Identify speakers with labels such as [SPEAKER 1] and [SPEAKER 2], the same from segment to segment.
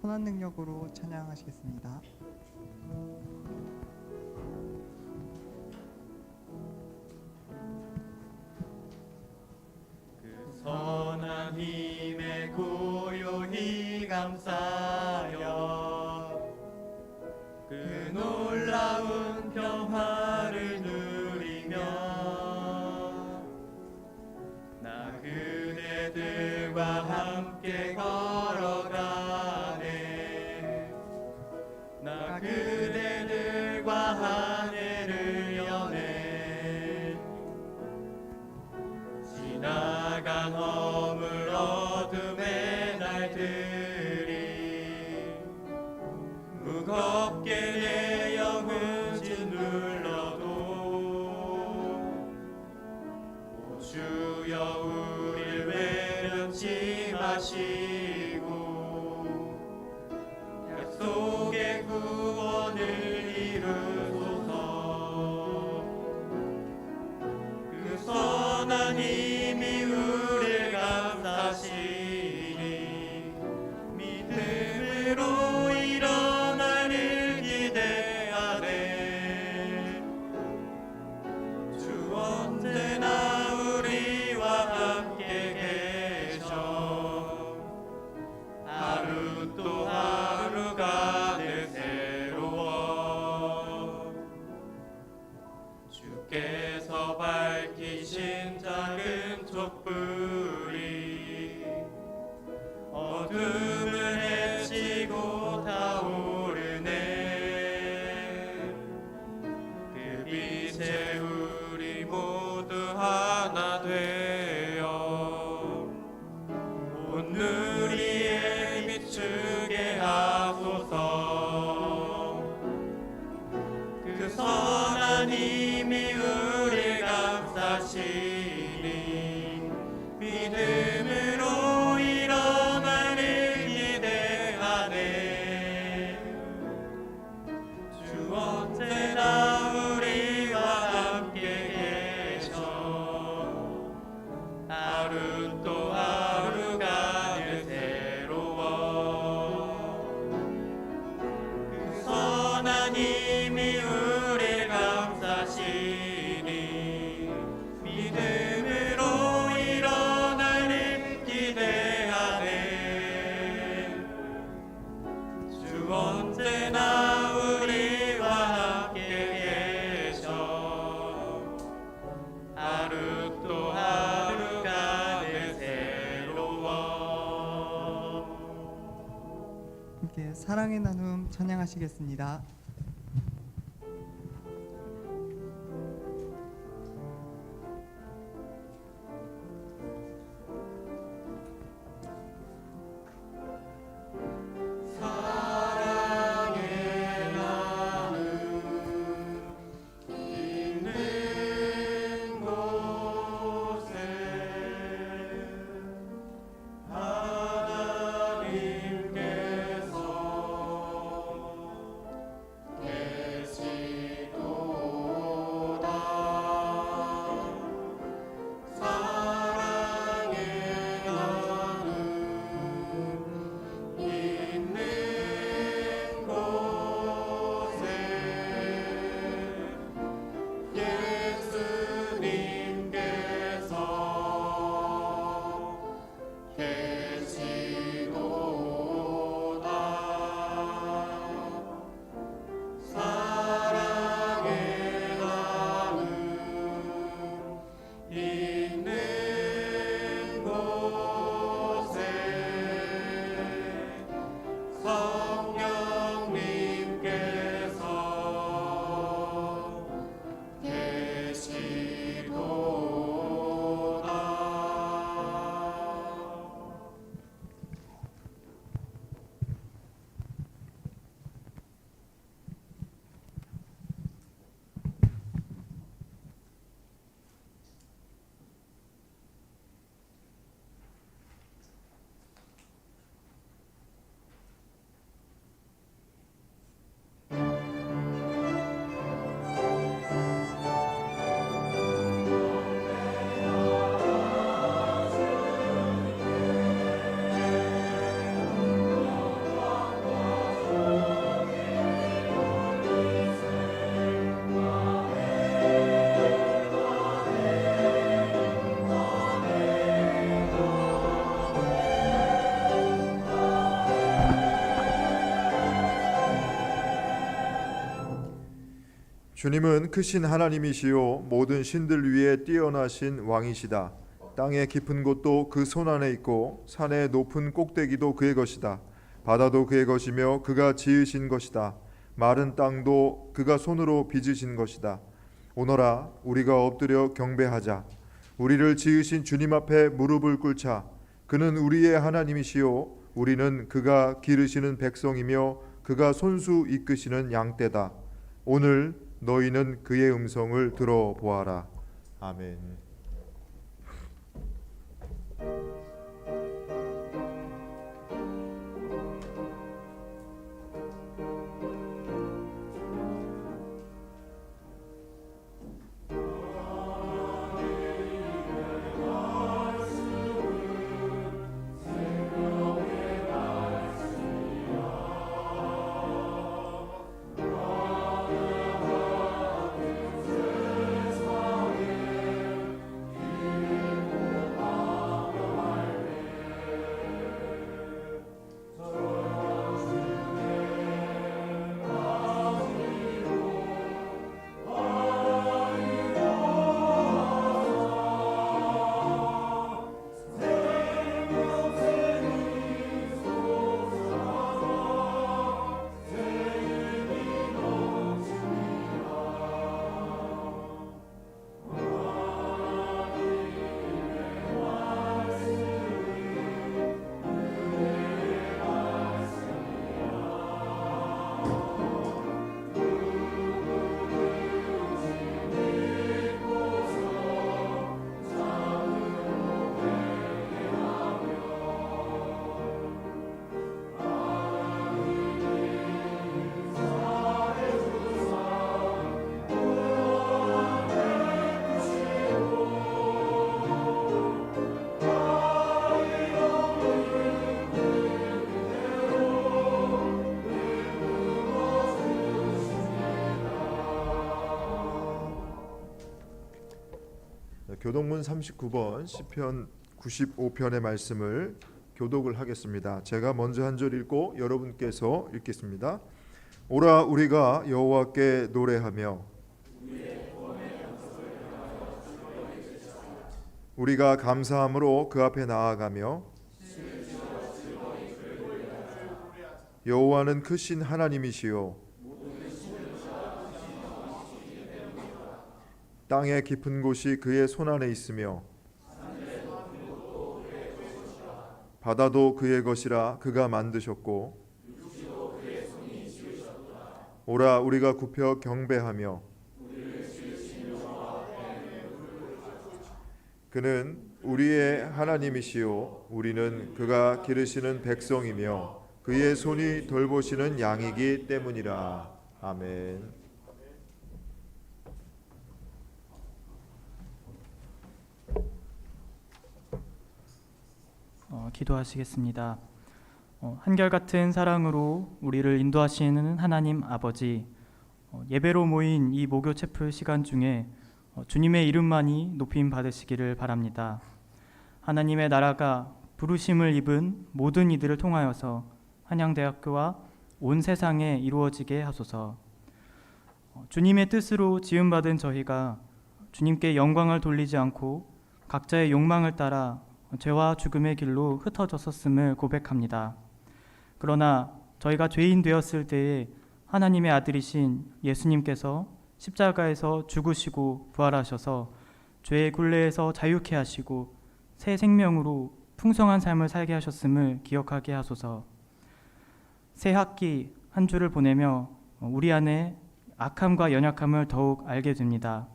[SPEAKER 1] 선한 능력으로 찬양하시겠습니다.
[SPEAKER 2] 그 선한 힘에 고요히 감사하여 그 놀라운 평화를 누리며 나 그대들과 함께 걸어가네. 나 그대들과 한 해를 여네. 지나간 허물 어둠의 날들이 무겁게 내 영을 짓눌러도 오 주여 우릴 외면치 마시고 약속의 구원을 이루소서. 그 선한 힘이 우릴 감싸시니 믿음으로 일어나를 기대하네. 주 언제나 우리와 함께 계셔. 하루 또 하루가 늘 새로워. 주께서 밝히신 작은 촛불이 어둠을 헤치고 타오르네. 그 빛에 우리 모두 하나 되어 온 누리에 비추게 하소서. 그 선한 힘이 우릴 감싸시니 믿음으로 일어나를 기대하네. 주 언제나 우리와 함께 계셔. 하루 또 하루가 늘 새로워. 그 선한 힘이 우릴 감싸시니 믿음으로 일어나를 기대하네. 주 언제나 우리와 함께 계셔. 하루 또 하루가 늘 새로워.
[SPEAKER 1] 함께 사랑의 나눔 찬양하시겠습니다.
[SPEAKER 2] 사랑의 나눔 있는 곳에 하나님께서 계시도다. 사랑의 나눔 있는 곳에 예수님께서 계시도다. 사랑의 나눔 있는 곳에 성령님께서 계시도다.
[SPEAKER 3] 주님은 크신 하나님이시요 모든 신들 위에 뛰어나신 왕이시다. 땅의 깊은 곳도 그 손 안에 있고 산의 높은 꼭대기도 그의 것이다. 바다도 그의 것이며 그가 지으신 것이다. 마른 땅도 그가 손으로 빚으신 것이다. 오너라 우리가 엎드려 경배하자. 우리를 지으신 주님 앞에 무릎을 꿇자. 그는 우리의 하나님이시요 우리는 그가 기르시는 백성이며 그가 손수 이끄시는 양떼다. 오늘 너희는 그의 음성을 들어보아라. 아멘. 교독문 39번 시편 95편의 말씀을 교독을 하겠습니다. 제가 먼저 한 절 읽고 여러분께서 읽겠습니다. 오라 우리가 여호와께 노래하며 우리가 감사함으로 그 앞에 나아가며 여호와는 크신 하나님이시요 땅의 깊은 곳이 그의 손 안에 있으며 바다도 그의 것이라 그가 만드셨고 오라 우리가 굽혀 경배하며 그는 우리의 하나님이시요 우리는 그가 기르시는 백성이며 그의 손이 돌보시는 양이기 때문이라. 아멘.
[SPEAKER 4] 기도하시겠습니다. 한결같은 사랑으로 우리를 인도하시는 하나님 아버지, 예배로 모인 이 목요 채플 시간 중에 주님의 이름만이 높임 받으시기를 바랍니다. 하나님의 나라가 부르심을 입은 모든 이들을 통하여서 한양대학교와 온 세상에 이루어지게 하소서. 주님의 뜻으로 지음받은 저희가 주님께 영광을 돌리지 않고 각자의 욕망을 따라 죄와 죽음의 길로 흩어졌었음을 고백합니다. 그러나 저희가 죄인 되었을 때에 하나님의 아들이신 예수님께서 십자가에서 죽으시고 부활하셔서 죄의 굴레에서 자유케 하시고 새 생명으로 풍성한 삶을 살게 하셨음을 기억하게 하소서. 새 학기 한 주를 보내며 우리 안에 악함과 연약함을 더욱 알게 됩니다.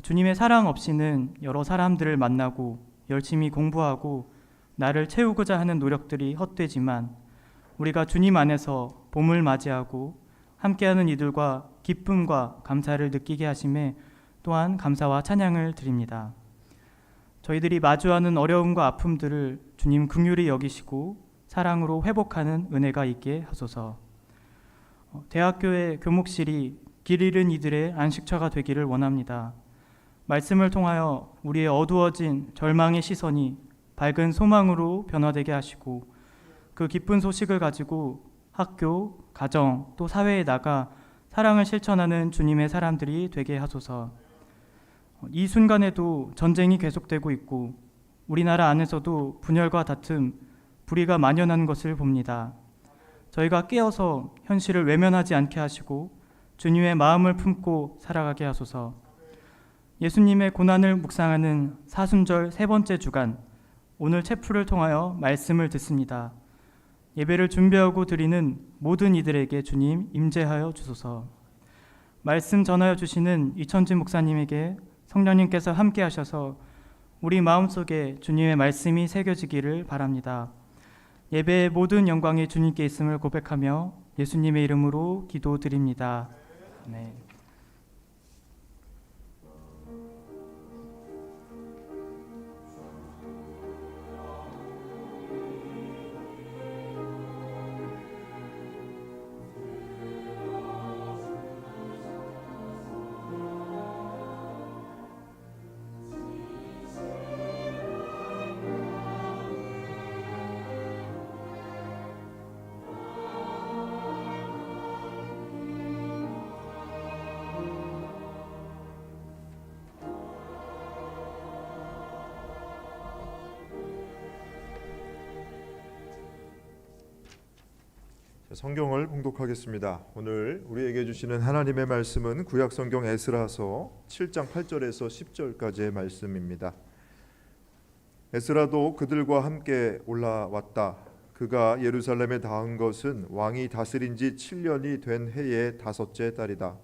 [SPEAKER 4] 주님의 사랑 없이는 여러 사람들을 만나고 열심히 공부하고 나를 채우고자 하는 노력들이 헛되지만 우리가 주님 안에서 봄을 맞이하고 함께하는 이들과 기쁨과 감사를 느끼게 하심에 또한 감사와 찬양을 드립니다. 저희들이 마주하는 어려움과 아픔들을 주님 긍휼히 여기시고 사랑으로 회복하는 은혜가 있게 하소서. 대학교의 교목실이 길 잃은 이들의 안식처가 되기를 원합니다. 말씀을 통하여 우리의 어두워진 절망의 시선이 밝은 소망으로 변화되게 하시고 그 기쁜 소식을 가지고 학교, 가정, 또 사회에 나가 사랑을 실천하는 주님의 사람들이 되게 하소서. 이 순간에도 전쟁이 계속되고 있고 우리나라 안에서도 분열과 다툼, 불의가 만연한 것을 봅니다. 저희가 깨어서 현실을 외면하지 않게 하시고 주님의 마음을 품고 살아가게 하소서. 예수님의 고난을 묵상하는 사순절 세 번째 주간, 오늘 체프를 통하여 말씀을 듣습니다. 예배를 준비하고 드리는 모든 이들에게 주님 임재하여 주소서. 말씀 전하여 주시는 이천진 목사님에게 성령님께서 함께 하셔서 우리 마음속에 주님의 말씀이 새겨지기를 바랍니다. 예배의 모든 영광이 주님께 있음을 고백하며 예수님의 이름으로 기도드립니다. 아멘.
[SPEAKER 3] 성경을 봉독하겠습니다. 오늘 우리에게 주시는 하나님의 말씀은 구약성경 에스라서 7장 8절에서 10절까지의 말씀입니다. 에스라도 그들과 함께 올라왔다. 그가 예루살렘에 닿은 것은 왕이 다스린 지 7년이 된 해의 다섯째 달이다.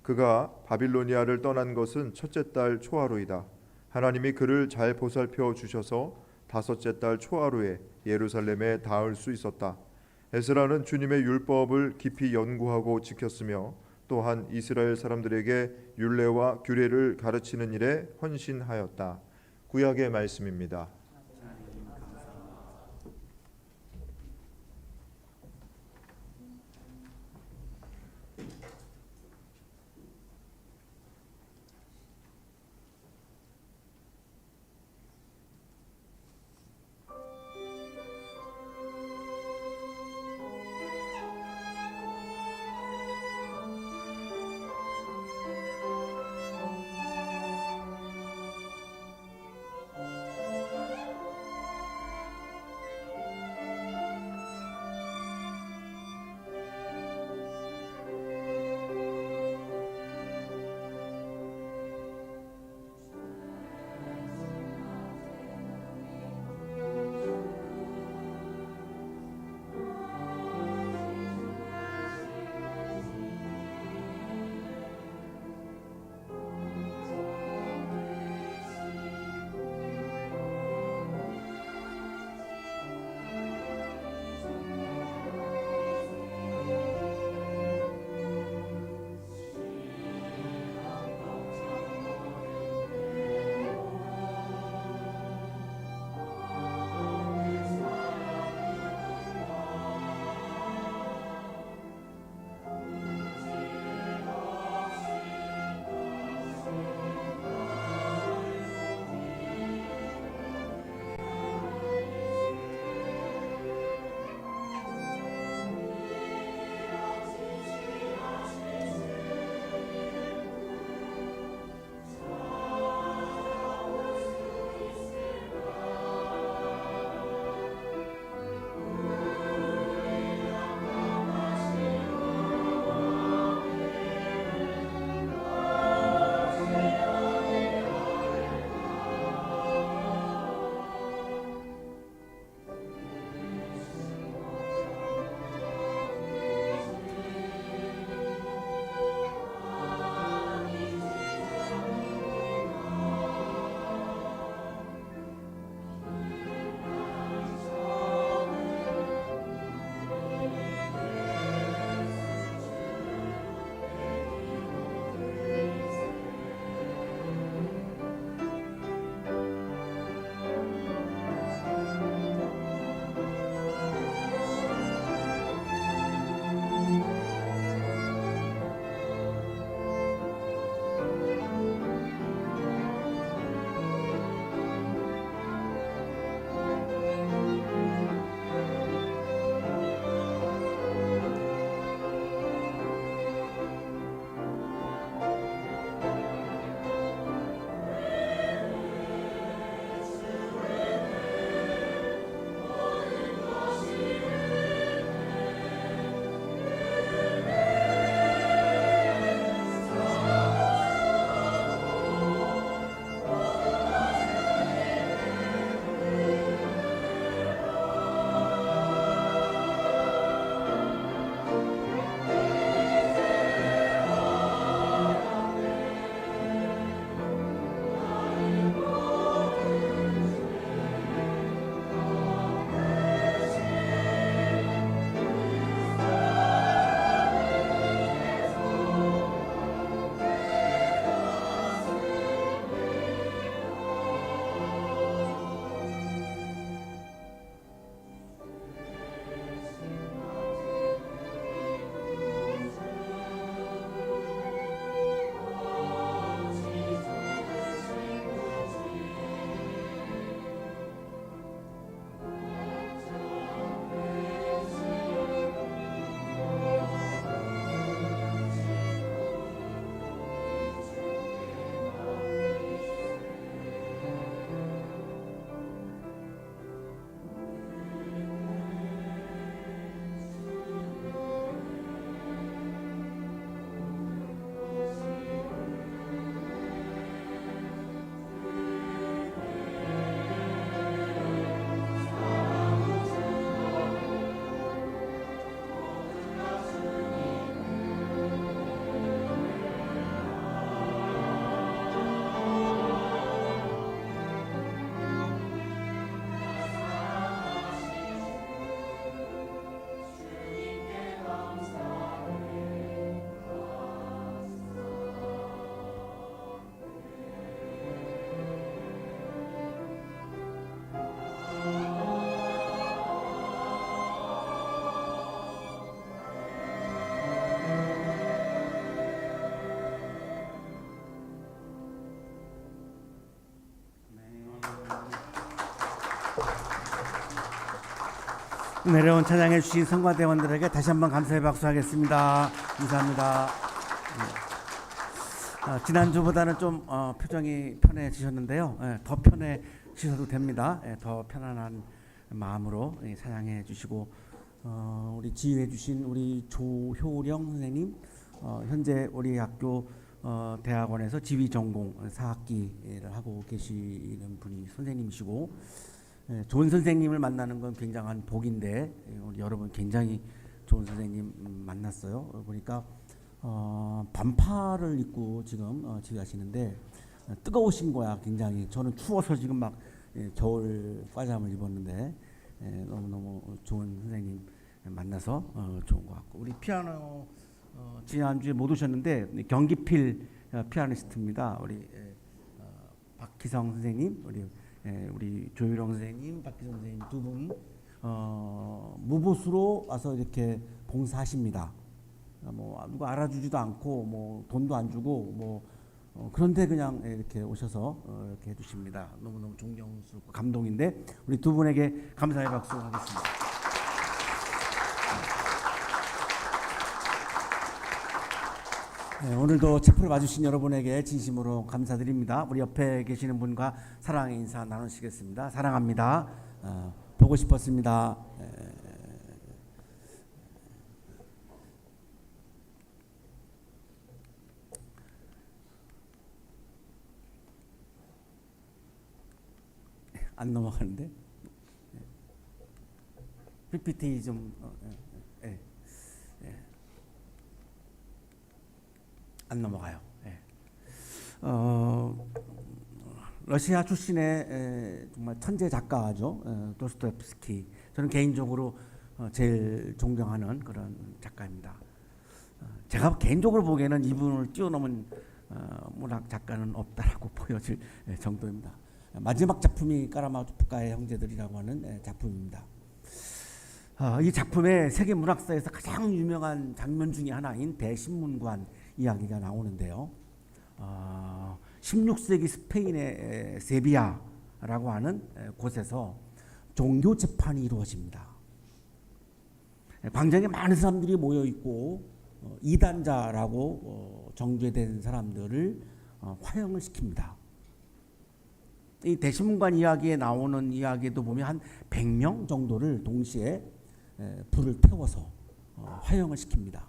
[SPEAKER 3] 그가 바빌로니아를 떠난 것은 첫째 달 초하루이다. 하나님이 그를 잘 보살펴 주셔서 다섯째 달 초하루에 예루살렘에 닿을 수 있었다. 에스라는 주님의 율법을 깊이 연구하고 지켰으며 또한 이스라엘 사람들에게 율례와 규례를 가르치는 일에 헌신하였다. 구약의 말씀입니다.
[SPEAKER 5] 내려온 찬양해 주신 성가대원들에게 다시 한번 감사의 박수하겠습니다. 감사합니다. 지난주보다는 좀 표정이 편해지셨는데요. 더 편해지셔도 됩니다. 더 편안한 마음으로 찬양해 주시고 우리 지휘해 주신 우리 조효령 선생님, 현재 우리 학교 대학원에서 지휘 전공 4학기를 하고 계시는 분이 선생님이시고, 좋은 선생님을 만나는 건 굉장한 복인데 우리 여러분 굉장히 좋은 선생님 만났어요. 보니까 반팔을 입고 지금 지휘하시는데 뜨거우신 거야. 굉장히 저는 추워서 지금 막 겨울 과잠을 입었는데 너무너무 좋은 선생님 만나서 좋은 것 같고, 우리 피아노 지난주에 못 오셨는데 경기필 피아니스트입니다. 우리 박기성 선생님, 우리 조유령 선생님, 박기성 선생님 두 분 무보수로 와서 이렇게 봉사하십니다. 뭐 누가 알아주지도 않고 뭐 돈도 안 주고 뭐 그런데 그냥 이렇게 오셔서 이렇게 해주십니다. 너무너무 존경스럽고 감동인데 우리 두 분에게 감사의 박수 하겠습니다. 오늘도 체프를 봐주신 여러분에게 진심으로 감사드립니다. 우리 옆에 계시는 분과 사랑의 인사 나누시겠습니다. 사랑합니다. 보고 싶었습니다. 안 넘어가는데 PPT 좀 안 넘어가요. 러시아 출신의 정말 천재 작가죠. 도스토옙스키. 저는 개인적으로 제일 존경하는 그런 작가입니다. 제가 개인적으로 보기에는 이분을 뛰어넘은 문학 작가는 없다라고 보여질 정도입니다. 마지막 작품이 까라마조프카의 형제들이라고 하는 작품입니다. 이 작품의 세계 문학사에서 가장 유명한 장면 중에 하나인 대신문관 이야기가 나오는데요. 16세기 스페인의 세비야라고 하는 곳에서 종교 재판이 이루어집니다. 광장에 많은 사람들이 모여 있고 이단자라고 정죄된 사람들을 화형을 시킵니다. 이 대신문관 이야기에 나오는 이야기도 보면 한 100명 정도를 동시에 불을 태워서 화형을 시킵니다.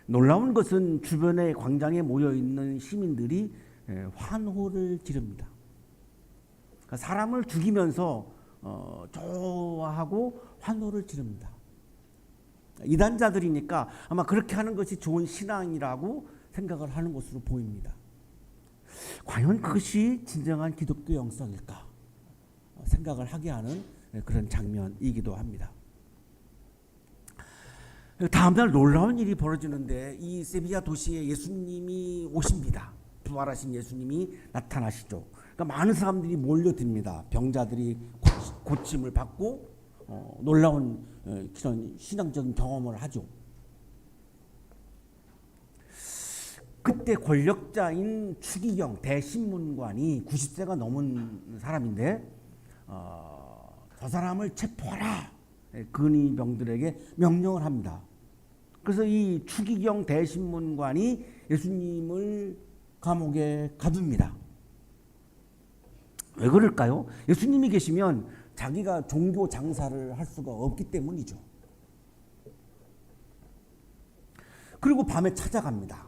[SPEAKER 5] 놀라운 것은 주변의 광장에 모여 있는 시민들이 환호를 지릅니다. 그러니까 사람을 죽이면서 좋아하고 환호를 지릅니다. 이단자들이니까 아마 그렇게 하는 것이 좋은 신앙이라고 생각을 하는 것으로 보입니다. 과연 그것이 진정한 기독교 영성일까 생각을 하게 하는 그런 장면이기도 합니다. 다음날 놀라운 일이 벌어지는데 이 세비야 도시에 예수님이 오십니다. 부활하신 예수님이 나타나시죠. 그러니까 많은 사람들이 몰려듭니다. 병자들이 고침을 받고 놀라운 그런 신앙적인 경험을 하죠. 그때 권력자인 추기경 대신문관이 90세가 넘은 사람인데 저 사람을 체포하라 근위병들에게 명령을 합니다. 그래서 이 추기경 대신문관이 예수님을 감옥에 가둡니다. 왜 그럴까요? 예수님이 계시면 자기가 종교 장사를 할 수가 없기 때문이죠. 그리고 밤에 찾아갑니다.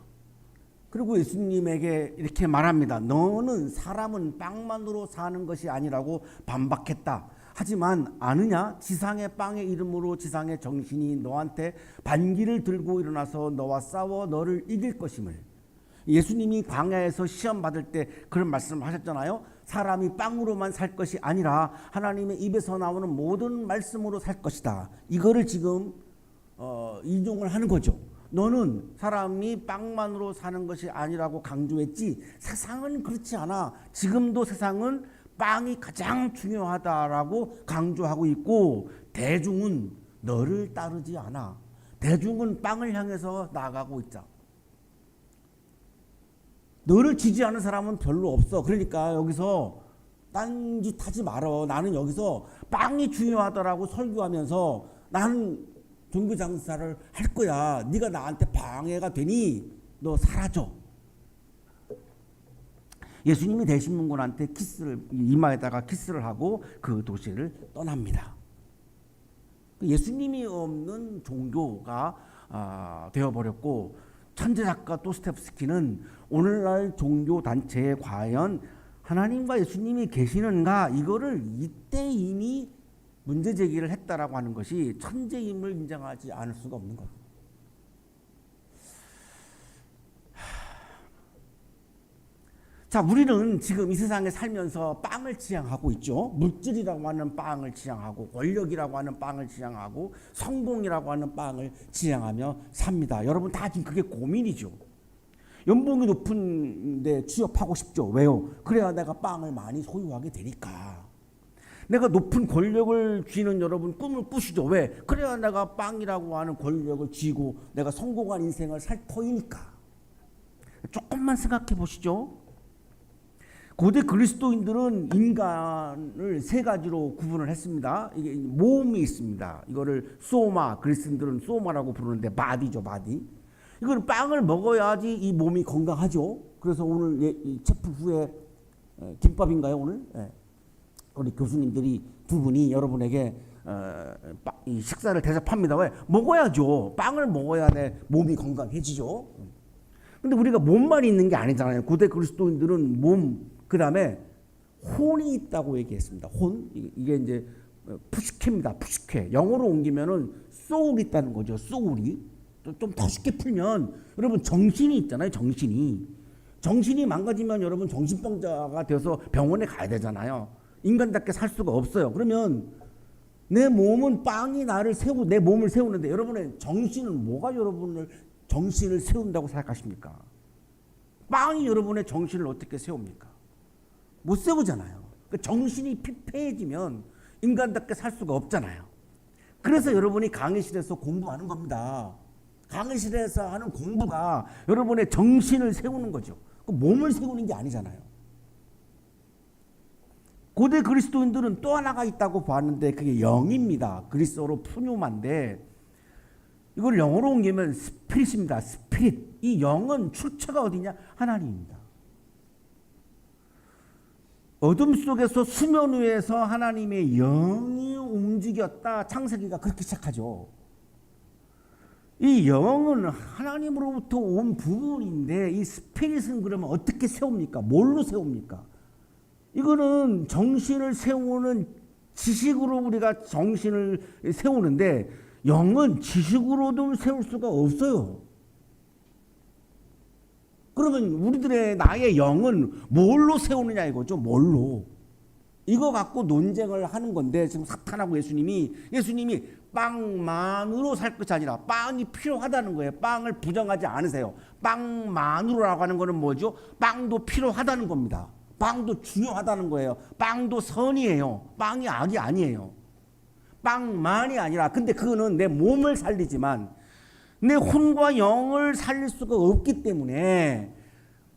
[SPEAKER 5] 그리고 예수님에게 이렇게 말합니다. 너는 사람은 빵만으로 사는 것이 아니라고 반박했다. 하지만 아느냐? 지상의 빵의 이름으로 지상의 정신이 너한테 반기를 들고 일어나서 너와 싸워 너를 이길 것임을. 예수님이 광야에서 시험 받을 때 그런 말씀을 하셨잖아요. 사람이 빵으로만 살 것이 아니라 하나님의 입에서 나오는 모든 말씀으로 살 것이다. 이거를 지금 인용을 하는 거죠. 너는 사람이 빵만으로 사는 것이 아니라고 강조했지 세상은 그렇지 않아. 지금도 세상은 빵이 가장 중요하다라고 강조하고 있고 대중은 너를 따르지 않아. 대중은 빵을 향해서 나아가고 있자. 너를 지지하는 사람은 별로 없어. 그러니까 여기서 딴짓 하지 말어. 나는 여기서 빵이 중요하더라고 설교하면서 나는 종교 장사를 할 거야. 네가 나한테 방해가 되니 너 사라져. 예수님이 대신문군한테 키스를 이마에다가 키스를 하고 그 도시를 떠납니다. 예수님이 없는 종교가 되어버렸고 천재 작가 도스토옙스키는 오늘날 종교 단체에 과연 하나님과 예수님이 계시는가 이거를 이때 이미 문제 제기를 했다라고 하는 것이 천재임을 인정하지 않을 수가 없는 거예요. 자, 우리는 지금 이 세상에 살면서 빵을 지향하고 있죠. 물질이라고 하는 빵을 지향하고 권력이라고 하는 빵을 지향하고 성공이라고 하는 빵을 지향하며 삽니다. 여러분 다 지금 그게 고민이죠. 연봉이 높은 데 취업하고 싶죠. 왜요? 그래야 내가 빵을 많이 소유하게 되니까. 내가 높은 권력을 쥐는 여러분 꿈을 꾸시죠. 왜? 그래야 내가 빵이라고 하는 권력을 쥐고 내가 성공한 인생을 살 터이니까. 조금만 생각해 보시죠. 고대 그리스도인들은 인간을 세 가지로 구분을 했습니다. 이게 몸이 있습니다. 이거를 소마, 그리스인들은 소마라고 부르는데 바디죠, 바디. 이거는 빵을 먹어야지 이 몸이 건강하죠. 그래서 오늘 이 체프 후에 김밥인가요 오늘? 우리 교수님들이 두 분이 여러분에게 이 식사를 대접합니다. 왜? 먹어야죠. 빵을 먹어야 내 몸이 건강해지죠. 근데 우리가 몸만 있는 게 아니잖아요. 고대 그리스도인들은 몸, 그 다음에 혼이 있다고 얘기했습니다. 혼, 이게 이제 푸시케입니다. 푸시케. 영어로 옮기면은 소울이 있다는 거죠. 소울이. 좀 더 쉽게 풀면 여러분 정신이 있잖아요. 정신이 망가지면 여러분 정신병자가 되어서 병원에 가야 되잖아요. 인간답게 살 수가 없어요. 그러면 내 몸은 빵이 나를 세우고 내 몸을 세우는데 여러분의 정신은 뭐가 여러분을 정신을 세운다고 생각하십니까? 빵이 여러분의 정신을 어떻게 세웁니까? 못 세우잖아요. 그러니까 정신이 피폐해지면 인간답게 살 수가 없잖아요. 그래서 여러분이 강의실에서 공부하는 겁니다. 강의실에서 하는 공부가 여러분의 정신을 세우는 거죠. 몸을 세우는 게 아니잖아요. 고대 그리스도인들은 또 하나가 있다고 봤는데 그게 영입니다. 그리스어로 푸뉴마인데 이걸 영어로 옮기면 스피릿입니다. 스피릿. 이 영은 출처가 어디냐? 하나님입니다. 어둠 속에서 수면 위에서 하나님의 영이 움직였다. 창세기가 그렇게 시작하죠. 이 영은 하나님으로부터 온 부분인데 이 스피릿은 그러면 어떻게 세웁니까? 뭘로 세웁니까? 이거는 정신을 세우는 지식으로 우리가 정신을 세우는데 영은 지식으로도 세울 수가 없어요. 그러면 우리들의 나의 영은 뭘로 세우느냐 이거죠. 뭘로. 이거 갖고 논쟁을 하는 건데 지금 사탄하고 예수님이 빵만으로 살 것이 아니라 빵이 필요하다는 거예요. 빵을 부정하지 않으세요. 빵만으로라고 하는 거는 뭐죠? 빵도 필요하다는 겁니다. 빵도 중요하다는 거예요. 빵도 선이에요. 빵이 악이 아니에요. 빵만이 아니라 근데 그거는 내 몸을 살리지만 내 혼과 영을 살릴 수가 없기 때문에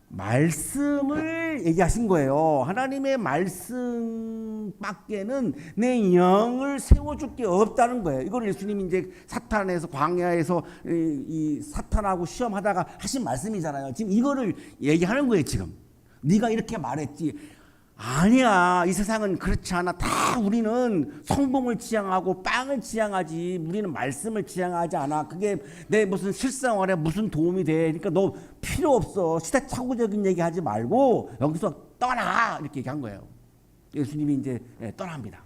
[SPEAKER 5] 말씀을 얘기하신 거예요. 하나님의 말씀밖에는 내 영을 세워줄 게 없다는 거예요. 이걸 예수님이 이제 사탄에서 광야에서 이 사탄하고 시험하다가 하신 말씀이잖아요. 지금 이거를 얘기하는 거예요. 지금 네가 이렇게 말했지. 아니야. 이 세상은 그렇지 않아. 다 우리는 성공을 지향하고 빵을 지향하지. 우리는 말씀을 지향하지 않아. 그게 내 무슨 실생활에 무슨 도움이 돼. 그러니까 너 필요 없어. 시대착오적인 얘기하지 말고 여기서 떠나. 이렇게 얘기한 거예요. 예수님이 이제 떠납니다.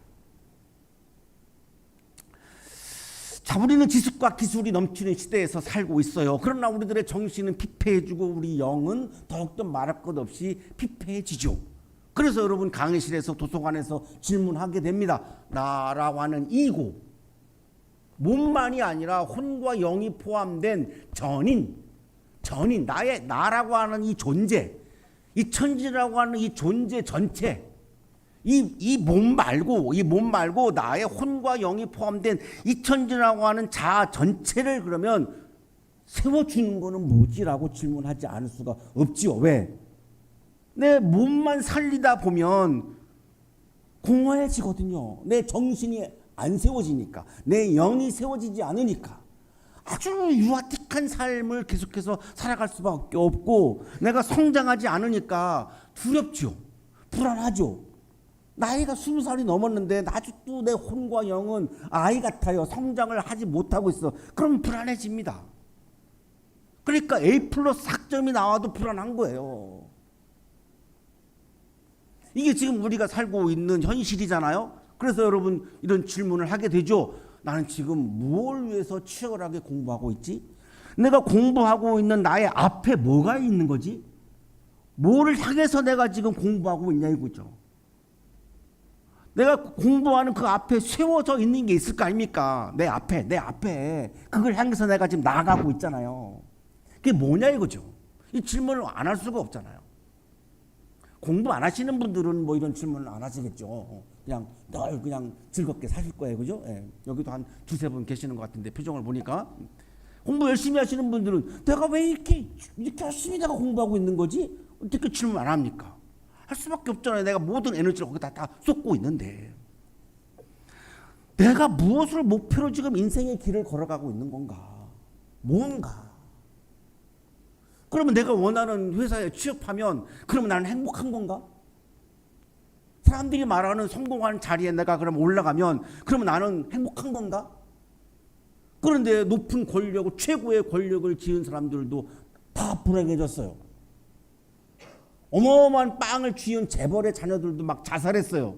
[SPEAKER 5] 자, 우리는 지식과 기술이 넘치는 시대에서 살고 있어요. 그러나 우리들의 정신은 피폐해지고 우리 영은 더욱더 말할 것 없이 피폐해지죠. 그래서 여러분 강의실에서 도서관에서 질문하게 됩니다. 나라고 하는 이고 몸만이 아니라 혼과 영이 포함된 전인 나라고 하는 이 존재, 이 천지라고 하는 이 존재 전체, 이 몸 말고 나의 혼과 영이 포함된 이 천지라고 하는 자아 전체를 그러면 세워주는 거는 뭐지라고 질문하지 않을 수가 없지요. 왜? 내 몸만 살리다 보면 공허해지거든요. 내 정신이 안 세워지니까, 내 영이 세워지지 않으니까 아주 유아틱한 삶을 계속해서 살아갈 수밖에 없고, 내가 성장하지 않으니까 두렵죠. 불안하죠. 나이가 20살이 넘었는데 아직도 내 혼과 영은 아이 같아요. 성장을 하지 못하고 있어. 그럼 불안해집니다. 그러니까 A+ 학점이 나와도 불안한 거예요. 이게 지금 우리가 살고 있는 현실이잖아요. 그래서 여러분 이런 질문을 하게 되죠. 나는 지금 무엇을 위해서 치열하게 공부하고 있지? 내가 공부하고 있는 나의 앞에 뭐가 있는 거지? 뭐를 향해서 내가 지금 공부하고 있냐 이거죠. 내가 공부하는 그 앞에 세워져 있는 게 있을 거 아닙니까? 내 앞에 그걸 향해서 내가 지금 나아가고 있잖아요. 그게 뭐냐 이거죠. 이 질문을 안 할 수가 없잖아요. 공부 안 하시는 분들은 뭐 이런 질문을 안 하시겠죠. 그냥 늘 그냥 즐겁게 사실 거예요. 그죠? 예. 여기도 한 두세 분 계시는 것 같은데 표정을 보니까. 공부 열심히 하시는 분들은 내가 왜 이렇게 열심히 내가 공부하고 있는 거지? 어떻게 질문 안 합니까? 할 수밖에 없잖아요. 내가 모든 에너지를 거기다 다 쏟고 있는데. 내가 무엇을 목표로 지금 인생의 길을 걸어가고 있는 건가? 뭔가? 그러면 내가 원하는 회사에 취업하면 그러면 나는 행복한 건가? 사람들이 말하는 성공하는 자리에 내가 그럼 올라가면 그러면 나는 행복한 건가? 그런데 높은 권력을, 최고의 권력을 지은 사람들도 다 불행해졌어요. 어마어마한 빵을 쥐은 재벌의 자녀들도 막 자살했어요.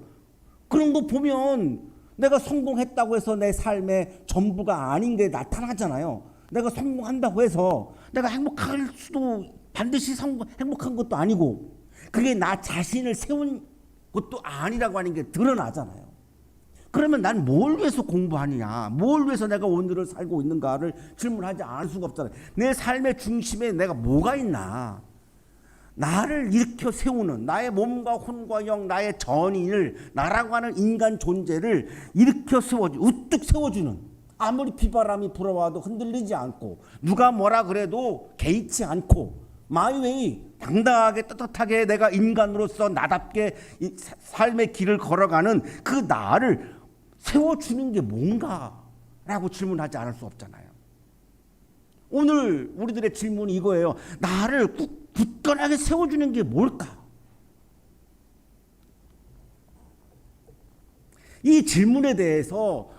[SPEAKER 5] 그런 거 보면 내가 성공했다고 해서 내 삶의 전부가 아닌 게 나타나잖아요. 내가 성공한다고 해서 내가 행복할 수도 반드시 행복한 것도 아니고, 그게 나 자신을 세운 것도 아니라고 하는 게 드러나잖아요. 그러면 난 뭘 위해서 공부하느냐, 뭘 위해서 내가 오늘을 살고 있는가를 질문하지 않을 수가 없잖아요. 내 삶의 중심에 내가 뭐가 있나, 나를 일으켜 세우는, 나의 몸과 혼과 영, 나의 전인을, 나라고 하는 인간 존재를 일으켜 우뚝 세워주는, 아무리 비바람이 불어와도 흔들리지 않고 누가 뭐라 그래도 개의치 않고 마이웨이 당당하게 떳떳하게 내가 인간으로서 나답게 이 삶의 길을 걸어가는 그 나를 세워주는 게 뭔가라고 질문하지 않을 수 없잖아요. 오늘 우리들의 질문이 이거예요. 나를 굳건하게 세워주는 게 뭘까? 이 질문에 대해서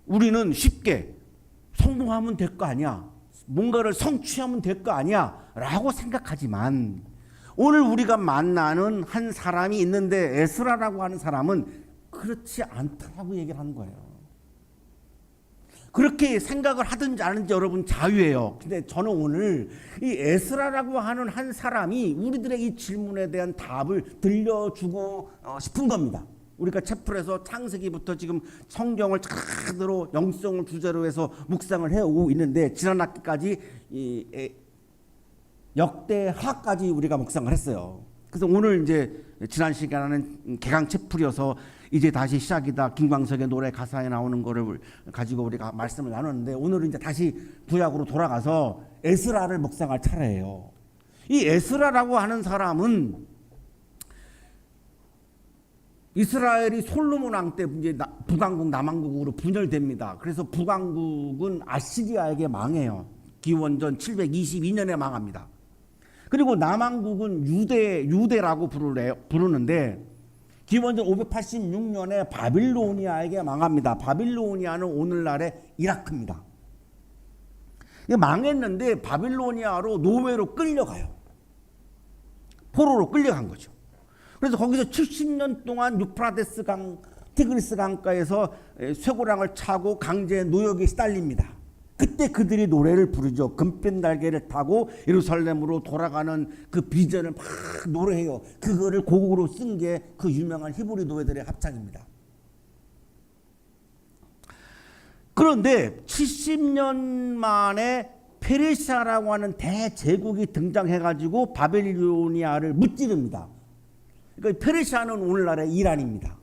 [SPEAKER 5] 우리는 쉽게 성공하면 될 거 아니야, 뭔가를 성취하면 될 거 아니야 라고 생각하지만, 오늘 우리가 만나는 한 사람이 있는데 에스라라고 하는 사람은 그렇지 않다라고 얘기를 하는 거예요. 그렇게 생각을 하든지 아는지 여러분 자유예요. 근데 저는 오늘 이 에스라라고 하는 한 사람이 우리들의 이 질문에 대한 답을 들려주고 싶은 겁니다. 우리가 채플에서 창세기부터 지금 성경을 그대로 영성을 주제로 해서 묵상을 해오고 있는데, 지난 학기까지 역대하까지 우리가 묵상을 했어요. 그래서 오늘 이제 지난 시간에는 개강 채플이어서 이제 다시 시작이다, 김광석의 노래 가사에 나오는 거를 가지고 우리가 말씀을 나눴는데, 오늘은 이제 다시 구약으로 돌아가서 에스라를 묵상할 차례예요. 이 에스라라고 하는 사람은 이스라엘이 솔로몬 왕 때 이제 북왕국 남왕국으로 분열됩니다. 그래서 북왕국은 아시리아에게 망해요. 기원전 722년에 망합니다. 그리고 남왕국은 유대라고 부르는데 기원전 586년에 바빌로니아에게 망합니다. 바빌로니아는 오늘날의 이라크입니다. 망했는데 바빌로니아로 노예로 끌려가요. 포로로 끌려간 거죠. 그래서 거기서 70년 동안 유프라데스 강, 티그리스 강가에서 쇠고랑을 차고 강제 노역에 시달립니다. 그때 그들이 노래를 부르죠. 금빛 날개를 타고 예루살렘으로 돌아가는 그 비전을 막 노래해요. 그거를 곡으로 쓴 게 그 유명한 히브리 노예들의 합창입니다. 그런데 70년 만에 페르시아라고 하는 대제국이 등장해가지고 바빌로니아를 무찌릅니다. 그러니까 페르시아는 오늘날의 이란입니다.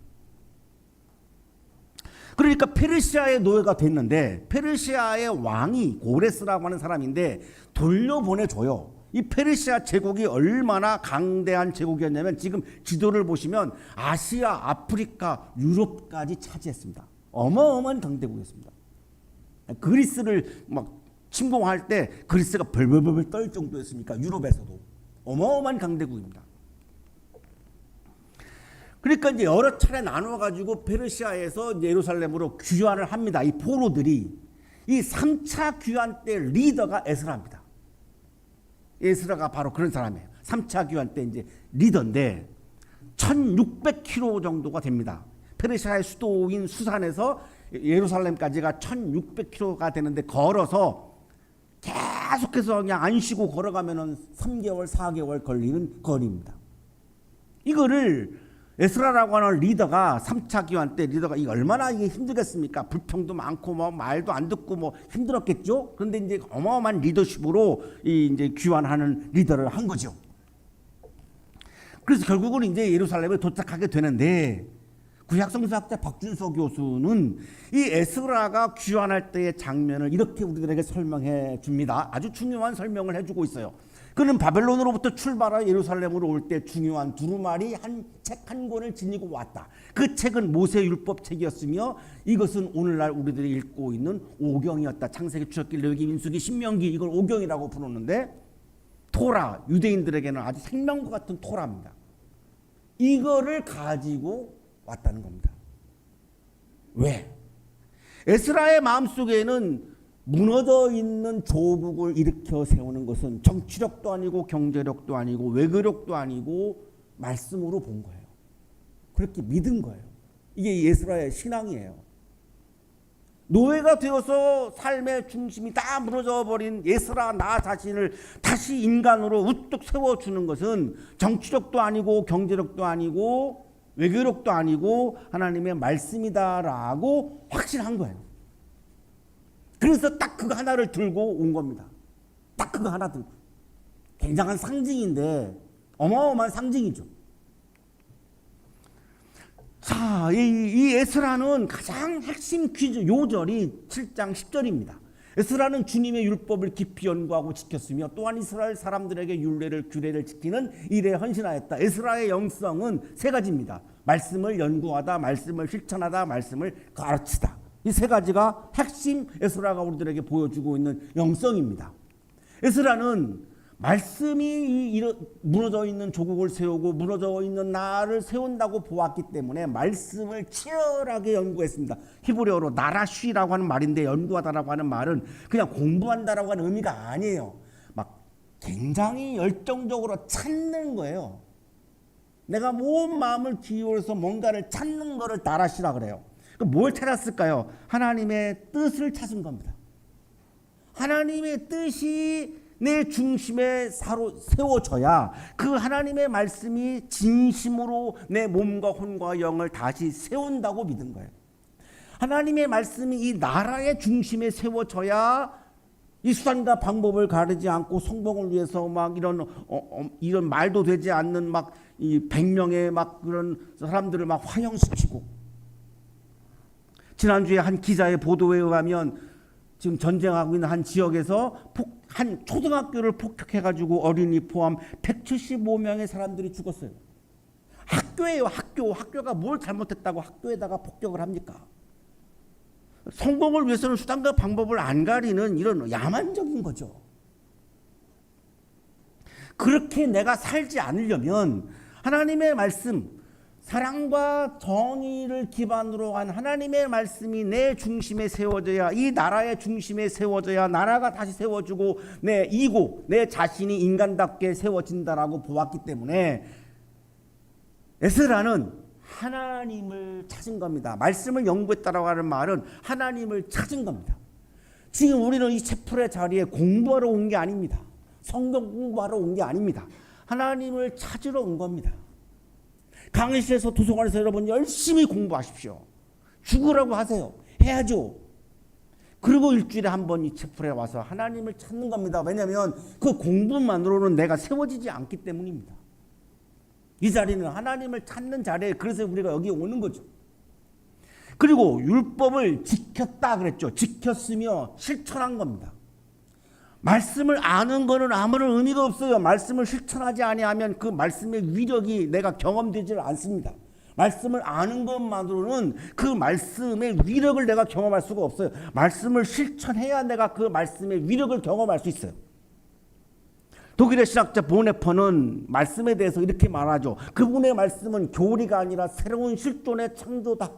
[SPEAKER 5] 그러니까 페르시아의 노예가 됐는데, 페르시아의 왕이 고레스라고 하는 사람인데 돌려보내줘요. 이 페르시아 제국이 얼마나 강대한 제국이었냐면 지금 지도를 보시면 아시아, 아프리카, 유럽까지 차지했습니다. 어마어마한 강대국이었습니다. 그리스를 막 침공할 때 그리스가 벌벌벌 떨 정도였으니까 유럽에서도 어마어마한 강대국입니다. 그러니까 이제 여러 차례 나눠 가지고 페르시아에서 예루살렘으로 귀환을 합니다. 이 포로들이 이 3차 귀환 때 리더가 에스라입니다. 에스라가 바로 그런 사람이에요. 3차 귀환 때 이제 리더인데 1600km 정도가 됩니다. 페르시아의 수도인 수산에서 예루살렘까지가 1600km가 되는데 걸어서 계속해서 그냥 안 쉬고 걸어가면은 3개월, 4개월 걸리는 거리입니다. 이거를 에스라라고 하는 리더가 3차 귀환 때 리더가 이게 얼마나 이게 힘들겠습니까? 불평도 많고 뭐 말도 안 듣고 뭐 힘들었겠죠. 그런데 이제 어마어마한 리더십으로 이 이제 귀환하는 리더를 한 거죠. 그래서 결국은 이제 예루살렘에 도착하게 되는데 구약성서학자 박준서 교수는 이 에스라가 귀환할 때의 장면을 이렇게 우리들에게 설명해 줍니다. 아주 중요한 설명을 해주고 있어요. 그는 바벨론으로부터 출발하여 예루살렘으로 올 때 중요한 두루마리 책 한 권을 지니고 왔다. 그 책은 모세 율법 책이었으며 이것은 오늘날 우리들이 읽고 있는 오경이었다. 창세기, 출애굽기, 레위기, 민수기, 신명기 이걸 오경이라고 부르는데 토라, 유대인들에게는 아주 생명과 같은 토라입니다. 이거를 가지고 왔다는 겁니다. 왜? 에스라의 마음속에는 무너져 있는 조국을 일으켜 세우는 것은 정치력도 아니고 경제력도 아니고 외교력도 아니고 말씀으로 본 거예요. 그렇게 믿은 거예요. 이게 에스라의 신앙이에요. 노예가 되어서 삶의 중심이 다 무너져 버린 에스라 나 자신을 다시 인간으로 우뚝 세워주는 것은 정치력도 아니고 경제력도 아니고 외교력도 아니고 하나님의 말씀이다라고 확신한 거예요. 그래서 딱 그거 하나를 들고 온 겁니다. 딱 그거 하나 들고. 굉장한 상징인데 어마어마한 상징이죠. 자, 이 에스라는 가장 핵심 퀴즈 요절이 7장 10절입니다. 에스라는 주님의 율법을 깊이 연구하고 지켰으며 또한 이스라엘 사람들에게 율례를 규례를 지키는 일에 헌신하였다. 에스라의 영성은 세 가지입니다. 말씀을 연구하다, 말씀을 실천하다, 말씀을 가르치다. 이 세 가지가 핵심 에스라가 우리들에게 보여주고 있는 영성입니다. 에스라는 말씀이 무너져 있는 조국을 세우고 무너져 있는 나라를 세운다고 보았기 때문에 말씀을 치열하게 연구했습니다. 히브리어로 나라쉬라고 하는 말인데 연구하다라고 하는 말은 그냥 공부한다라고 하는 의미가 아니에요. 막 굉장히 열정적으로 찾는 거예요. 내가 온 마음을 기울여서 뭔가를 찾는 거를 나라쉬라 그래요. 뭘 찾았을까요? 하나님의 뜻을 찾은 겁니다. 하나님의 뜻이 내 중심에 세워져야 그 하나님의 말씀이 진심으로 내 몸과 혼과 영을 다시 세운다고 믿은 거예요. 하나님의 말씀이 이 나라의 중심에 세워져야 이 수단과 방법을 가르지 않고 성공을 위해서 막 이런 말도 되지 않는 막 이 100명의 막 그런 사람들을 막 화형시키고, 지난주에 한 기자의 보도에 의하면 지금 전쟁하고 있는 한 지역에서 한 초등학교를 폭격해가지고 어린이 포함 175명의 사람들이 죽었어요. 학교예요, 학교. 학교가 뭘 잘못했다고 학교에다가 폭격을 합니까? 성공을 위해서는 수단과 방법을 안 가리는 이런 야만적인 거죠. 그렇게 내가 살지 않으려면 하나님의 말씀, 사랑과 정의를 기반으로 한 하나님의 말씀이 내 중심에 세워져야, 이 나라의 중심에 세워져야 나라가 다시 세워지고 내 이고 내 자신이 인간답게 세워진다라고 보았기 때문에 에스라는 하나님을 찾은 겁니다. 말씀을 연구했다라고 하는 말은 하나님을 찾은 겁니다. 지금 우리는 이 채플의 자리에 공부하러 온 게 아닙니다. 성경 공부하러 온 게 아닙니다. 하나님을 찾으러 온 겁니다. 강의실에서 도서관에서 여러분 열심히 공부하십시오. 죽으라고 하세요. 해야죠. 그리고 일주일에 한 번 이 채플에 와서 하나님을 찾는 겁니다. 왜냐하면 그 공부만으로는 내가 세워지지 않기 때문입니다. 이 자리는 하나님을 찾는 자리에, 그래서 우리가 여기 오는 거죠. 그리고 율법을 지켰다 그랬죠. 지켰으며 실천한 겁니다. 말씀을 아는 거는 아무런 의미가 없어요. 말씀을 실천하지 아니하면 그 말씀의 위력이 내가 경험되지 않습니다. 말씀을 아는 것만으로는 그 말씀의 위력을 내가 경험할 수가 없어요. 말씀을 실천해야 내가 그 말씀의 위력을 경험할 수 있어요. 독일의 신학자 보네퍼는 말씀에 대해서 이렇게 말하죠. 그분의 말씀은 교리가 아니라 새로운 실존의 창조다.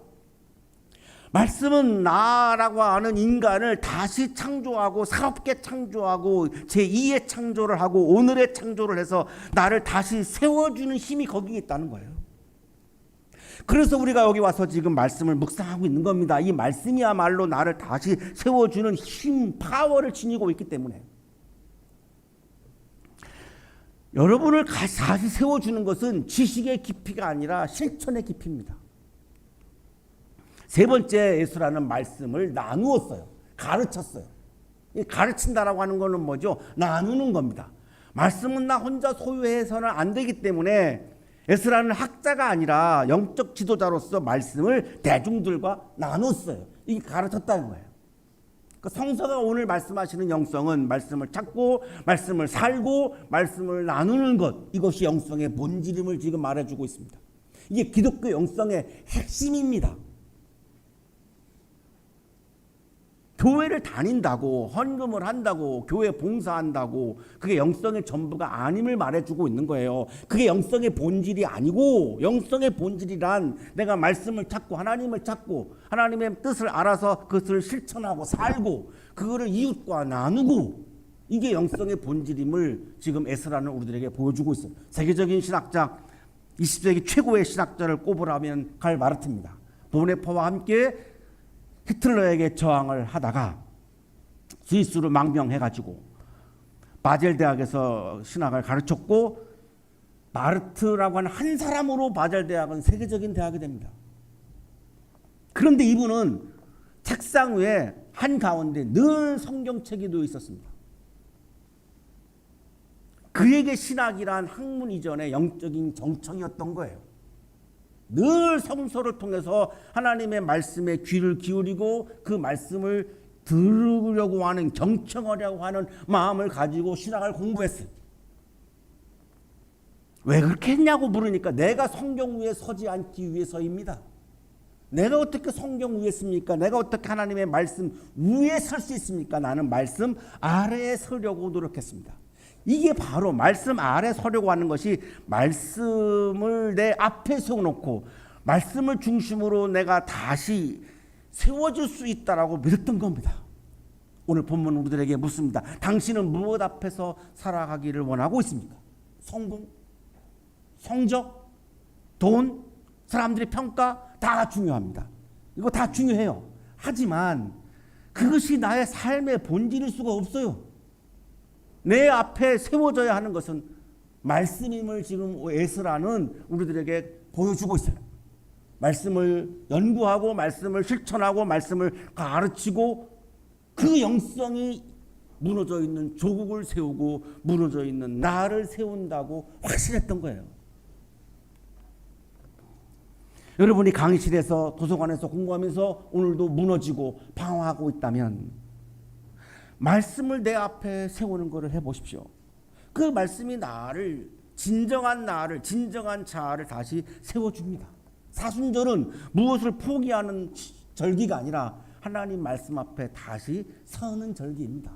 [SPEAKER 5] 말씀은 나라고 하는 인간을 다시 창조하고 새롭게 창조하고 제2의 창조를 하고 오늘의 창조를 해서 나를 다시 세워주는 힘이 거기에 있다는 거예요. 그래서 우리가 여기 와서 지금 말씀을 묵상하고 있는 겁니다. 이 말씀이야말로 나를 다시 세워주는 힘, 파워를 지니고 있기 때문에 여러분을 다시 세워주는 것은 지식의 깊이가 아니라 실천의 깊이입니다. 세 번째, 예수라는 말씀을 나누었어요. 가르쳤어요. 이 가르친다라고 하는 것은 뭐죠? 나누는 겁니다. 말씀은 나 혼자 소유해서는 안 되기 때문에 예수라는 학자가 아니라 영적 지도자로서 말씀을 대중들과 나눴어요. 이게 가르쳤다는 거예요. 그 성서가 오늘 말씀하시는 영성은 말씀을 찾고 말씀을 살고 말씀을 나누는 것, 이것이 영성의 본질임을 지금 말해주고 있습니다. 이게 기독교 영성의 핵심입니다. 교회를 다닌다고, 헌금을 한다고, 교회 봉사한다고 그게 영성의 전부가 아님을 말해주고 있는 거예요. 그게 영성의 본질이 아니고, 영성의 본질이란 내가 말씀을 찾고 하나님을 찾고 하나님의 뜻을 알아서 그것을 실천하고 살고 그거를 이웃과 나누고, 이게 영성의 본질임을 지금 에스라는 우리들에게 보여주고 있어요. 세계적인 신학자, 20세기 최고의 신학자를 꼽으라면 karl 바르트입니다. 보네퍼와 함께 히틀러에게 저항을 하다가 스위스로 망명해가지고 바젤 대학에서 신학을 가르쳤고, 바르트라고 하는 한 사람으로 바젤 대학은 세계적인 대학이 됩니다. 그런데 이분은 책상 위에 한가운데 늘 성경책이 놓여 있었습니다. 그에게 신학이란 학문 이전의 영적인 정청이었던 거예요. 늘 성서를 통해서 하나님의 말씀에 귀를 기울이고 그 말씀을 들으려고 하는, 경청하려고 하는 마음을 가지고 신학을 공부했어요. 왜 그렇게 했냐고 물으니까 내가 성경 위에 서지 않기 위해서입니다. 내가 어떻게 성경 위에 씁니까? 내가 어떻게 하나님의 말씀 위에 설 수 있습니까? 나는 말씀 아래에 서려고 노력했습니다. 이게 바로 말씀 아래 서려고 하는 것이, 말씀을 내 앞에 세워놓고 말씀을 중심으로 내가 다시 세워질 수 있다라고 믿었던 겁니다. 오늘 본문 우리들에게 묻습니다. 당신은 무엇 앞에서 살아가기를 원하고 있습니까? 성공, 성적, 돈, 사람들의 평가 다 중요합니다. 이거 다 중요해요. 하지만 그것이 나의 삶의 본질일 수가 없어요. 내 앞에 세워져야 하는 것은 말씀임을 지금 에스라는 우리들에게 보여주고 있어요. 말씀을 연구하고 말씀을 실천하고 말씀을 가르치고 그 영성이 무너져 있는 조국을 세우고 무너져 있는 나를 세운다고 확신했던 거예요. 여러분이 강의실에서 도서관에서 공부하면서 오늘도 무너지고 방황하고 있다면 말씀을 내 앞에 세우는 것을 해보십시오. 그 말씀이 나를, 진정한 나를, 진정한 자아를 다시 세워줍니다. 사순절은 무엇을 포기하는 절기가 아니라 하나님 말씀 앞에 다시 서는 절기입니다.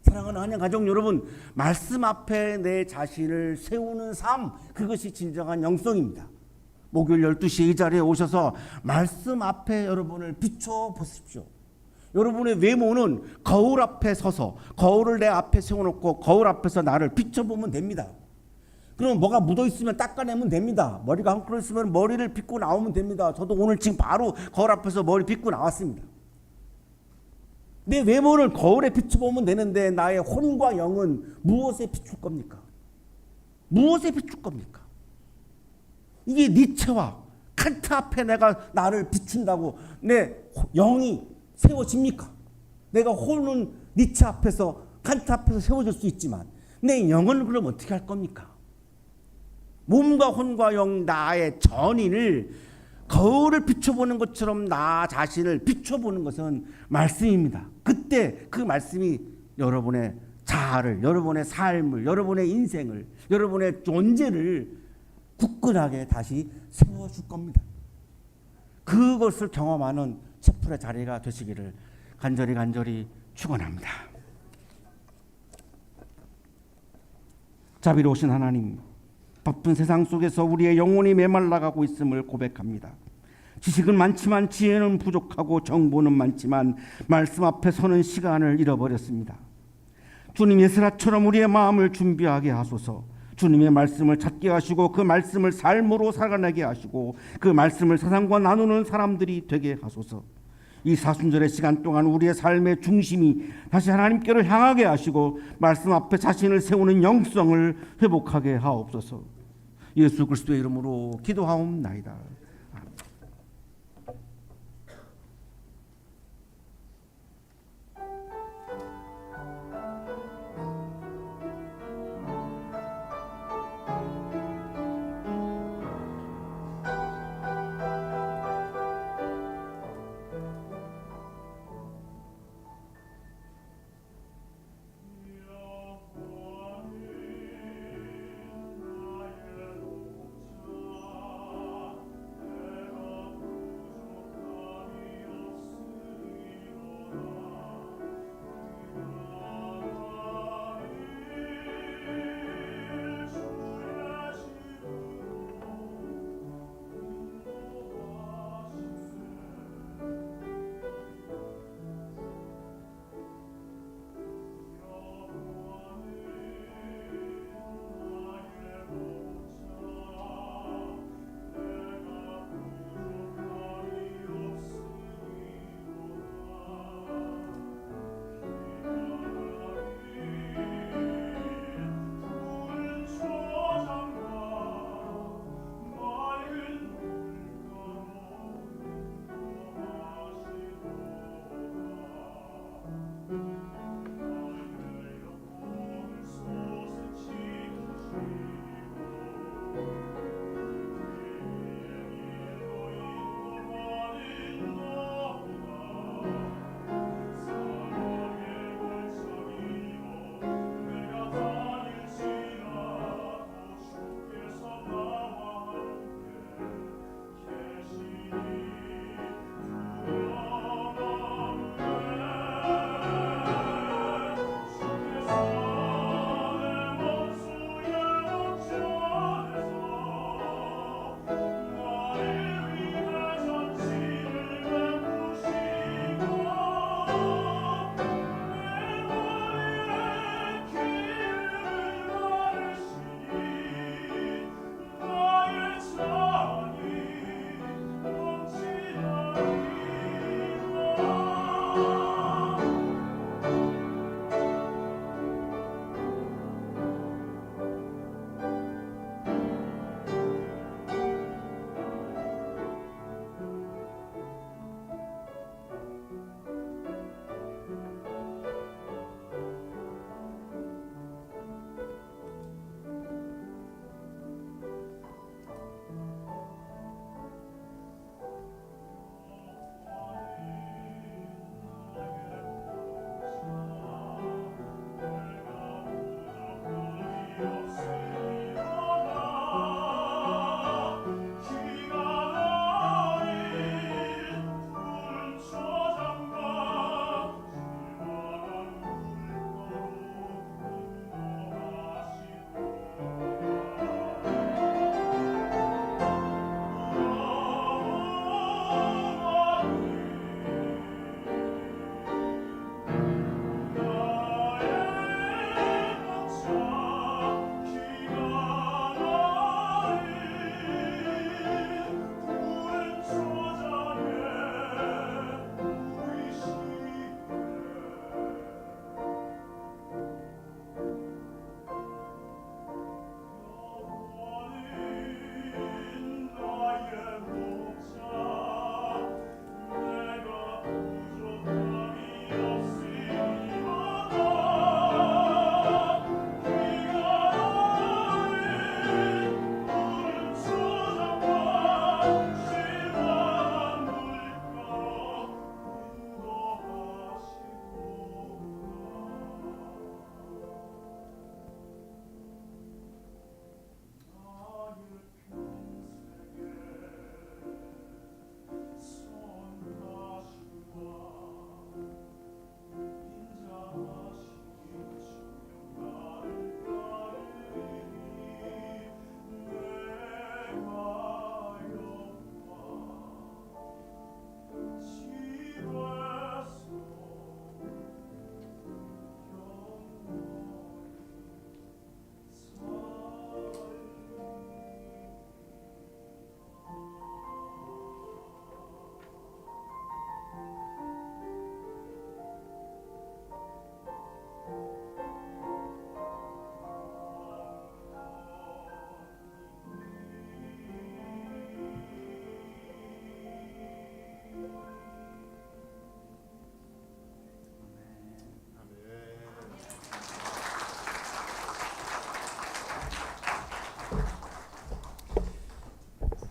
[SPEAKER 5] 사랑하는 한양 가족 여러분, 말씀 앞에 내 자신을 세우는 삶, 그것이 진정한 영성입니다. 목요일 12시 이 자리에 오셔서 말씀 앞에 여러분을 비춰보십시오. 여러분의 외모는 거울 앞에 서서 거울을 내 앞에 세워놓고 거울 앞에서 나를 비춰보면 됩니다. 그럼 뭐가 묻어있으면 닦아내면 됩니다. 머리가 헝클어 있으면 머리를 빗고 나오면 됩니다. 저도 오늘 지금 바로 거울 앞에서 머리 빗고 나왔습니다. 내 외모를 거울에 비춰보면 되는데 나의 혼과 영은 무엇에 비출 겁니까? 무엇에 비출 겁니까? 이게 니체와 칸트 앞에 내가 나를 비춘다고 내 영이 세워집니까? 내가 혼은 니체 앞에서 칸트 앞에서 세워질 수 있지만 내 영은 그럼 어떻게 할 겁니까? 몸과 혼과 영, 나의 전인을 거울을 비춰보는 것처럼 나 자신을 비춰보는 것은 말씀입니다. 그때 그 말씀이 여러분의 자아를, 여러분의 삶을, 여러분의 인생을, 여러분의 존재를 굳건하게 다시 세워줄 겁니다. 그것을 경험하는 촛불의 자리가 되시기를 간절히 축원합니다. 자비로우신 하나님, 바쁜 세상 속에서 우리의 영혼이 메말라가고 있음을 고백합니다. 지식은 많지만 지혜는 부족하고 정보는 많지만 말씀 앞에 서는 시간을 잃어버렸습니다. 주님, 예스라처럼 우리의 마음을 준비하게 하소서. 주님의 말씀을 찾게 하시고 그 말씀을 삶으로 살아내게 하시고 그 말씀을 세상과 나누는 사람들이 되게 하소서. 이 사순절의 시간 동안 우리의 삶의 중심이 다시 하나님께로 향하게 하시고 말씀 앞에 자신을 세우는 영성을 회복하게 하옵소서. 예수 그리스도의 이름으로 기도하옵나이다.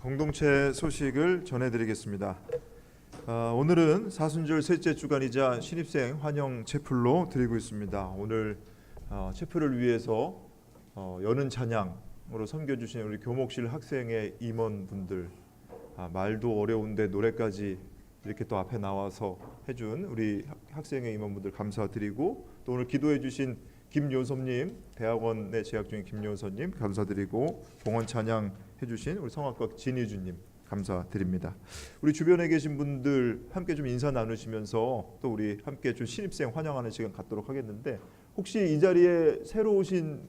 [SPEAKER 3] 공동체 소식을 전해드리겠습니다. 오늘은 사순절 셋째 주간이자 신입생 환영 채플로 드리고 있습니다. 오늘 채플을 위해서 여는 찬양으로 섬겨주신 우리 교목실 학생의 임원분들, 말도 어려운데 노래까지 이렇게 또 앞에 나와서 해준 우리 학생의 임원분들 감사드리고, 또 오늘 기도해 주신 김요섭님, 대학원에 재학 중인 김요섭님 감사드리고, 봉헌 찬양 해주신 우리 성악가 진희주님 감사드립니다. 우리 주변에 계신 분들 함께 좀 인사 나누시면서 또 우리 함께 좀 신입생 환영하는 시간 갖도록 하겠는데, 혹시 이 자리에 새로 오신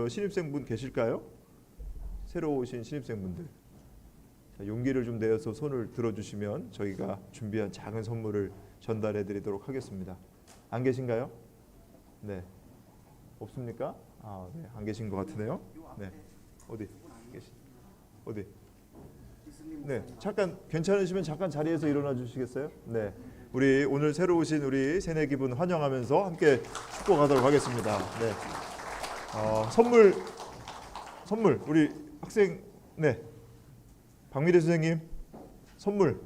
[SPEAKER 3] 신입생분 계실까요? 새로 오신 신입생분들, 용기를 좀 내어서 손을 들어주시면 저희가 준비한 작은 선물을 전달해드리도록 하겠습니다. 안 계신가요? 네, 없습니까? 네, 안 계신 것 같으네요. 네, 어디 계시? 어디? 네, 잠깐 괜찮으시면 잠깐 자리에서 일어나 주시겠어요? 네, 우리 오늘 새로 오신 우리 새내기분 환영하면서 함께 축복하도록 하겠습니다. 네, 선물 우리 학생, 네, 박미래 선생님 선물,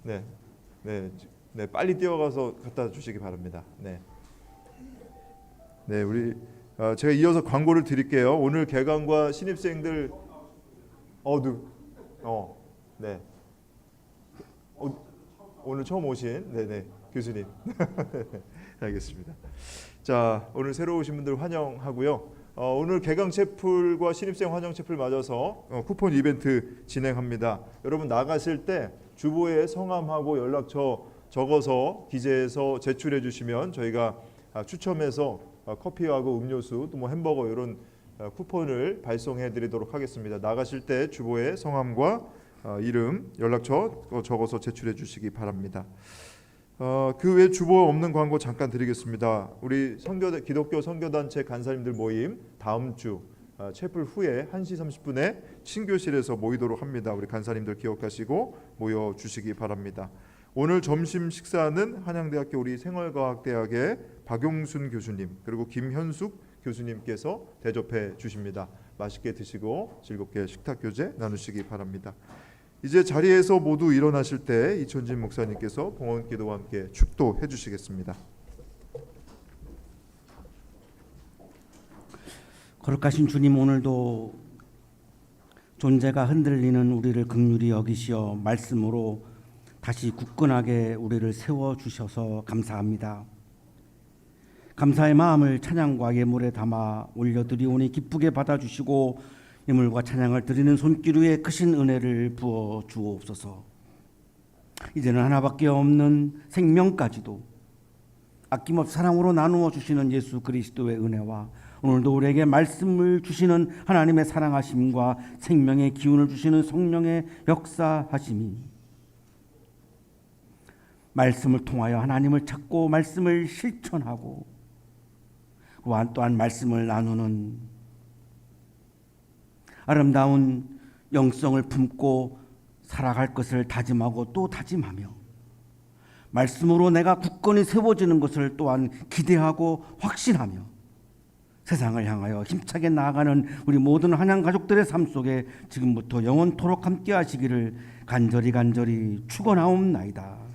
[SPEAKER 3] 네, 빨리 뛰어가서 갖다 주시기 바랍니다. 네, 우리 제가 이어서 광고를 드릴게요. 오늘 개강과 신입생들 네. 오늘 처음 오신 교수님. 알겠습니다. 자, 오늘 새로 오신 분들 환영하고요. 오늘 개강 채플과 신입생 환영 채플 맞아서 쿠폰 이벤트 진행합니다. 여러분 나가실 때 주보에 성함하고 연락처 적어서 기재해서 제출해 주시면 저희가 추첨해서 커피하고 음료수 또 뭐 햄버거 이런 쿠폰을 발송해 드리도록 하겠습니다. 나가실 때 주보에 성함과 이름, 연락처 적어서 제출해 주시기 바랍니다. 그 외 주보 없는 광고 잠깐 드리겠습니다. 우리 기독교 선교단체 간사님들 모임 다음 주 채플 후에 1시 30분에 친교실에서 모이도록 합니다. 우리 간사님들 기억하시고 모여 주시기 바랍니다. 오늘 점심 식사는 한양대학교 우리 생활과학대학의 박용순 교수님 그리고 김현숙 교수님께서 대접해 주십니다. 맛있게 드시고 즐겁게 식탁 교제 나누시기 바랍니다. 이제 자리에서 모두 일어나실 때 이천진 목사님께서 봉헌 기도와 함께 축도해 주시겠습니다.
[SPEAKER 5] 거룩하신 주님, 오늘도 존재가 흔들리는 우리를 긍휼히 여기시어 말씀으로 다시 굳건하게 우리를 세워주셔서 감사합니다. 감사의 마음을 찬양과 예물에 담아 올려드리오니 기쁘게 받아주시고 예물과 찬양을 드리는 손길 위에 크신 은혜를 부어 주옵소서. 이제는 하나밖에 없는 생명까지도 아낌없이 사랑으로 나누어 주시는 예수 그리스도의 은혜와 오늘도 우리에게 말씀을 주시는 하나님의 사랑하심과 생명의 기운을 주시는 성령의 역사하심이 말씀을 통하여 하나님을 찾고 말씀을 실천하고 또한 말씀을 나누는 아름다운 영성을 품고 살아갈 것을 다짐하고 또 다짐하며 말씀으로 내가 굳건히 세워지는 것을 또한 기대하고 확신하며 세상을 향하여 힘차게 나아가는 우리 모든 한양 가족들의 삶 속에 지금부터 영원토록 함께 하시기를 간절히 축원하옵나이다.